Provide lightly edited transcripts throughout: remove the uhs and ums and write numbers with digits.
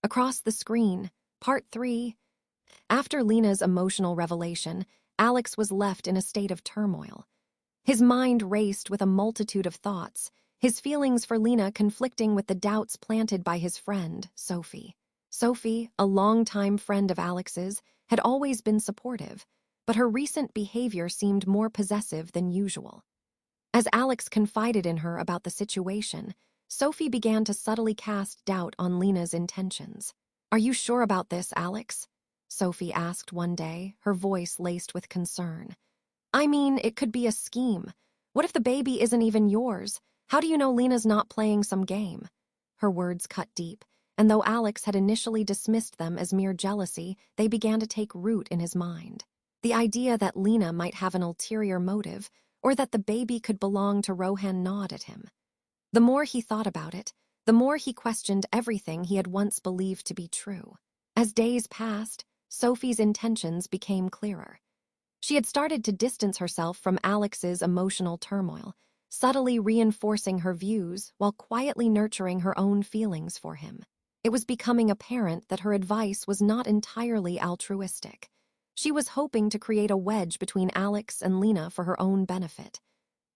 Across the screen, Part 3. After Lina's emotional revelation, Alex was left in a state of turmoil. His mind raced with a multitude of thoughts, his feelings for Lina conflicting with the doubts planted by his friend, Sophie. Sophie, a longtime friend of Alex's, had always been supportive, but her recent behavior seemed more possessive than usual. As Alex confided in her about the situation, Sophie began to subtly cast doubt on Lina's intentions. "Are you sure about this, Alex?" Sophie asked one day, her voice laced with concern. "I mean, it could be a scheme. What if the baby isn't even yours? How do you know Lina's not playing some game?" Her words cut deep, and though Alex had initially dismissed them as mere jealousy, they began to take root in his mind. The idea that Lina might have an ulterior motive, or that the baby could belong to Rohan, gnawed at him. The more he thought about it, the more he questioned everything he had once believed to be true. As days passed, Sophie's intentions became clearer. She had started to distance herself from Alex's emotional turmoil, subtly reinforcing her views while quietly nurturing her own feelings for him. It was becoming apparent that her advice was not entirely altruistic. She was hoping to create a wedge between Alex and Lina for her own benefit.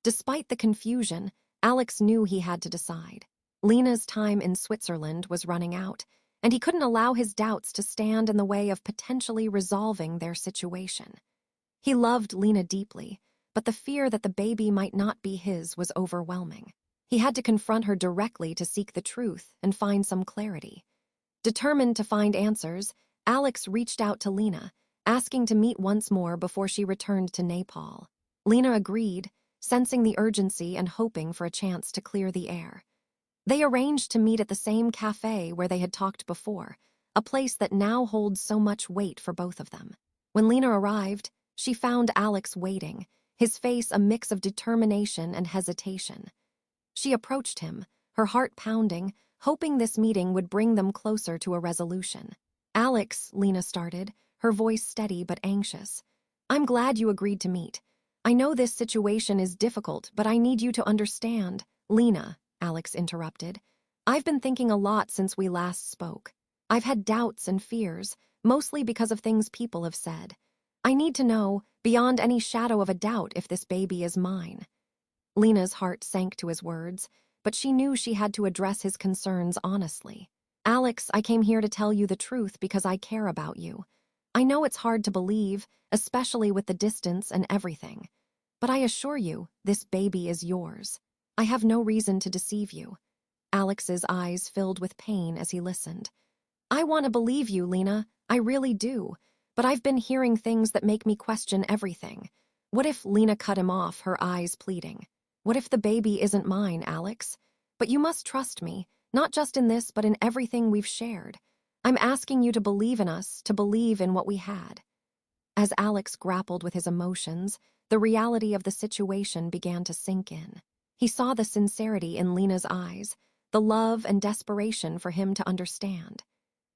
Despite the confusion, Alex knew he had to decide. Lina's time in Switzerland was running out, and he couldn't allow his doubts to stand in the way of potentially resolving their situation. He loved Lina deeply, but the fear that the baby might not be his was overwhelming. He had to confront her directly to seek the truth and find some clarity. Determined to find answers, Alex reached out to Lina, asking to meet once more before she returned to Nepal. Lina agreed, sensing the urgency and hoping for a chance to clear the air. They arranged to meet at the same cafe where they had talked before, a place that now holds so much weight for both of them. When Lina arrived, she found Alex waiting, his face a mix of determination and hesitation. She approached him, her heart pounding, hoping this meeting would bring them closer to a resolution. "Alex," Lina started, her voice steady but anxious, "I'm glad you agreed to meet. I know this situation is difficult, but I need you to understand." "Lina," Alex interrupted, "I've been thinking a lot since we last spoke. I've had doubts and fears, mostly because of things people have said. I need to know, beyond any shadow of a doubt, if this baby is mine." Lina's heart sank to his words, but she knew she had to address his concerns honestly. "Alex, I came here to tell you the truth because I care about you. I know it's hard to believe, especially with the distance and everything. But I assure you, this baby is yours. I have no reason to deceive you." Alex's eyes filled with pain as he listened. "I want to believe you, Lina. I really do. But I've been hearing things that make me question everything. What if—" Lina cut him off, her eyes pleading. "What if the baby isn't mine, Alex? But you must trust me, not just in this but in everything we've shared. I'm asking you to believe in us, to believe in what we had." As Alex grappled with his emotions, the reality of the situation began to sink in. He saw the sincerity in Lina's eyes, the love and desperation for him to understand.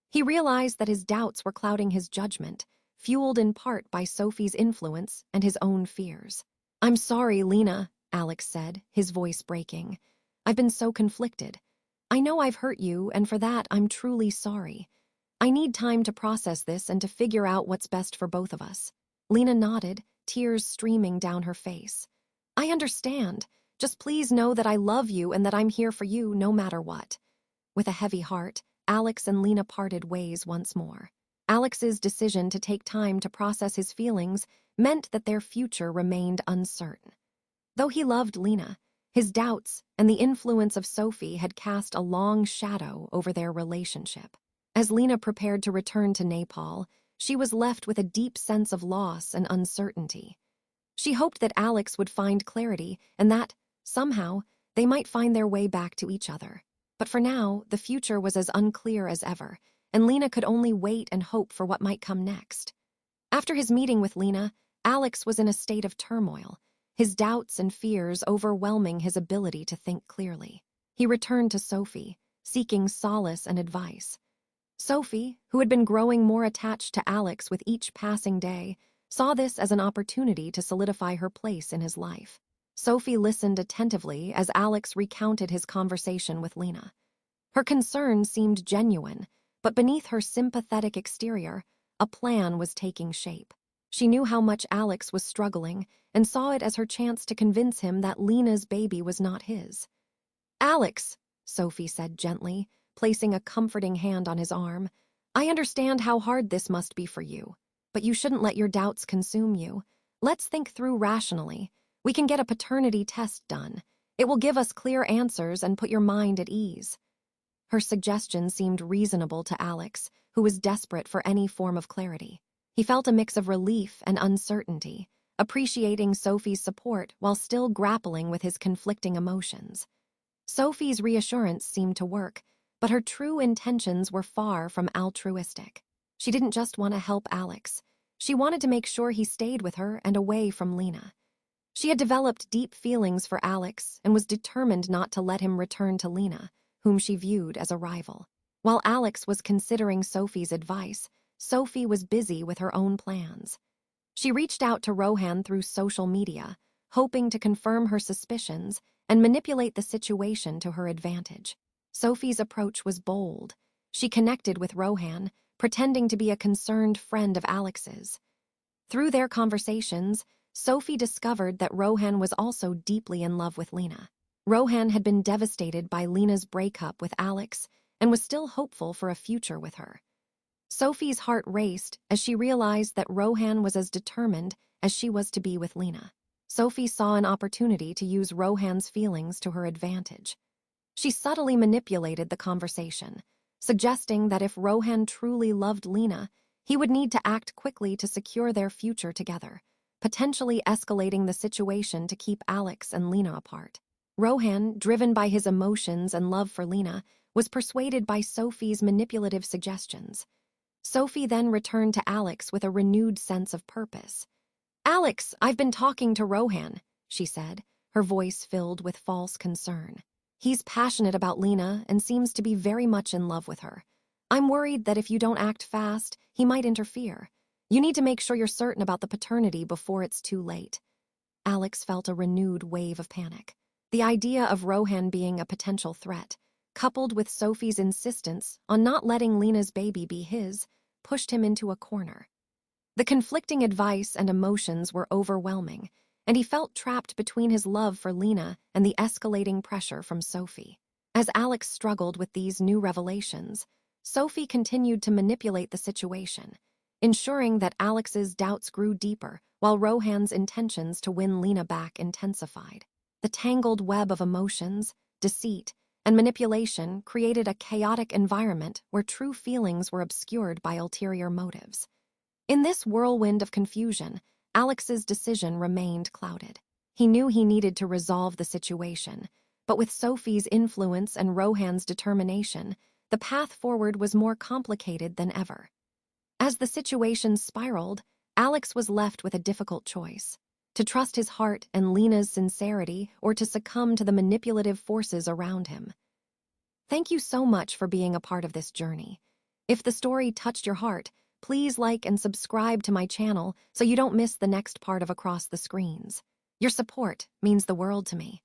He realized that his doubts were clouding his judgment, fueled in part by Sophie's influence and his own fears. "I'm sorry, Lina," Alex said, his voice breaking. "I've been so conflicted. I know I've hurt you, and for that I'm truly sorry. I need time to process this and to figure out what's best for both of us." Lina nodded, tears streaming down her face. "I understand. Just please know that I love you and that I'm here for you no matter what." With a heavy heart, Alex and Lina parted ways once more. Alex's decision to take time to process his feelings meant that their future remained uncertain. Though he loved Lina, his doubts and the influence of Sophie had cast a long shadow over their relationship. As Lina prepared to return to Nepal, she was left with a deep sense of loss and uncertainty. She hoped that Alex would find clarity and that, somehow, they might find their way back to each other. But for now, the future was as unclear as ever, and Lina could only wait and hope for what might come next. After his meeting with Lina, Alex was in a state of turmoil, his doubts and fears overwhelming his ability to think clearly. He returned to Sophie, seeking solace and advice. Sophie, who had been growing more attached to Alex with each passing day, saw this as an opportunity to solidify her place in his life. Sophie listened attentively as Alex recounted his conversation with Lina. Her concern seemed genuine, But beneath her sympathetic exterior, a plan was taking shape. She knew how much Alex was struggling and saw it as her chance to convince him that Lina's baby was not his. "Alex," Sophie said gently, placing a comforting hand on his arm, "I understand how hard this must be for you, but you shouldn't let your doubts consume you. Let's think through rationally. We can get a paternity test done. It will give us clear answers and put your mind at ease." Her suggestion seemed reasonable to Alex, who was desperate for any form of clarity. He felt a mix of relief and uncertainty, appreciating Sophie's support while still grappling with his conflicting emotions. Sophie's reassurance seemed to work, but her true intentions were far from altruistic. She didn't just want to help Alex. She wanted to make sure he stayed with her and away from Lina. She had developed deep feelings for Alex and was determined not to let him return to Lina, whom she viewed as a rival. While Alex was considering Sophie's advice, Sophie was busy with her own plans. She reached out to Rohan through social media, hoping to confirm her suspicions and manipulate the situation to her advantage. Sophie's approach was bold. She connected with Rohan, pretending to be a concerned friend of Alex's. Through their conversations, Sophie discovered that Rohan was also deeply in love with Lina. Rohan had been devastated by Lina's breakup with Alex and was still hopeful for a future with her. Sophie's heart raced as she realized that Rohan was as determined as she was to be with Lina. Sophie saw an opportunity to use Rohan's feelings to her advantage. She subtly manipulated the conversation, suggesting that if Rohan truly loved Lina, he would need to act quickly to secure their future together, potentially escalating the situation to keep Alex and Lina apart. Rohan, driven by his emotions and love for Lina, was persuaded by Sophie's manipulative suggestions. Sophie then returned to Alex with a renewed sense of purpose. "Alex, I've been talking to Rohan," she said, her voice filled with false concern. "He's passionate about Lina and seems to be very much in love with her. I'm worried that if you don't act fast, he might interfere. You need to make sure you're certain about the paternity before it's too late." Alex felt a renewed wave of panic. The idea of Rohan being a potential threat, coupled with Sophie's insistence on not letting Lina's baby be his, pushed him into a corner. The conflicting advice and emotions were overwhelming, and he felt trapped between his love for Lina and the escalating pressure from Sophie. As Alex struggled with these new revelations, Sophie continued to manipulate the situation, ensuring that Alex's doubts grew deeper while Rohan's intentions to win Lina back intensified. The tangled web of emotions, deceit, and manipulation created a chaotic environment where true feelings were obscured by ulterior motives. In this whirlwind of confusion, Alex's decision remained clouded. He knew he needed to resolve the situation, but with Sophie's influence and Rohan's determination, the path forward was more complicated than ever. As the situation spiraled, Alex was left with a difficult choice: to trust his heart and Lina's sincerity or to succumb to the manipulative forces around him. Thank you so much for being a part of this journey. If the story touched your heart, please like and subscribe to my channel so you don't miss the next part of Across the Screens. Your support means the world to me.